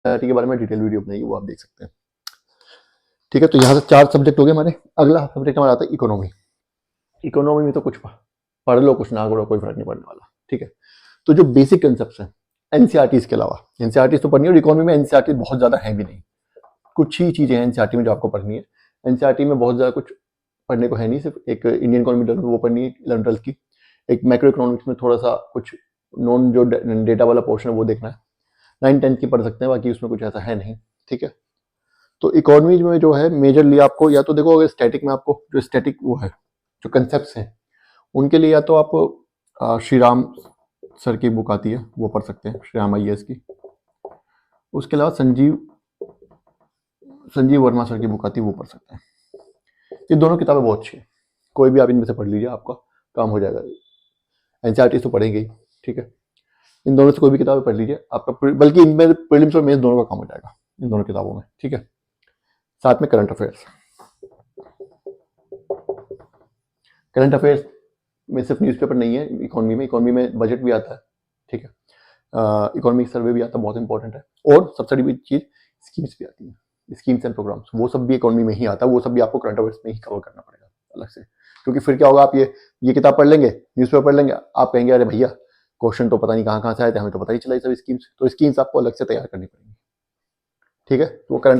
NCERT के बारे में डिटेल वीडियो बनाई, वो आप देख सकते हैं। ठीक है, तो यहाँ से 4 सब्जेक्ट हो गए हमारे। अगला सब्जेक्ट हमारा आता है इकोनॉमी। इकोनॉमी में तो कुछ पढ़ लो कुछ ना पढ़ो कोई फर्क नहीं पड़ने वाला। ठीक है, तो जो बेसिक कंसेप्ट है एनसीईआरटी के अलावा, एनसीईआरटी तो पढ़नी है, और इकोनॉमी में एनसीईआरटी बहुत ज्यादा है भी नहीं, कुछ ही चीजें हैं एनसीईआरटी में जो आपको पढ़नी है। एनसीईआरटी में बहुत ज्यादा कुछ पढ़ने को है नहीं, सिर्फ एक इंडियन इकोनॉमी वो पढ़नी है 11 12 की, एक मैक्रो इकोनॉमिक्स में थोड़ा सा कुछ नॉन जो डेटा वाला पोर्शन है वो देखना है, 9 10 की पढ़ सकते हैं, बाकी उसमें कुछ ऐसा है नहीं। ठीक है, तो इकोनॉमी में जो है मेजरली आपको या तो देखो, अगर स्टैटिक में आपको जो स्टैटिक वो है जो कंसेप्ट हैं उनके लिए या तो आप श्री राम सर की बुक आती है वो पढ़ सकते हैं, श्री राम IAS की। उसके अलावा संजीव वर्मा सर की बुक आती है वो पढ़ सकते हैं। ये दोनों किताबें बहुत अच्छी हैं, कोई भी आप इनमें से पढ़ लीजिए, आपका काम हो जाएगा। एनसीईआरटी तो पढ़ेंगे ही। ठीक है, इन दोनों से कोई भी किताबें पढ़ लीजिए आपका, बल्कि इनमें प्रीलिम्स और मेंस दोनों का काम हो जाएगा इन दोनों किताबों में। ठीक है, साथ में करंट अफेयर्स में सिर्फ न्यूज़पेपर नहीं है, इकोनॉमी में बजट भी आता है। ठीक है, इकोनॉमिक सर्वे भी आता है, बहुत इंपॉर्टेंट है। और सबसे बड़ी चीज स्कीम्स भी आती है, स्कीम्स एंड प्रोग्राम्स, वो सब भी इकोनॉमी में ही आता है, वो सब भी आपको करंट अफेयर्स में ही कवर करना पड़ेगा अलग से। क्योंकि फिर क्या होगा, आप ये किताब पढ़ लेंगे, न्यूज़पेपर पढ़ लेंगे, आप कहेंगे अरे भैया क्वेश्चन तो पता नहीं कहाँ से आए थे, हमें तो पता ही चला सब स्कीम्स, तो स्कीम्स आपको अलग से तैयार करनी पड़ेगी। ठीक है, तो वो करंट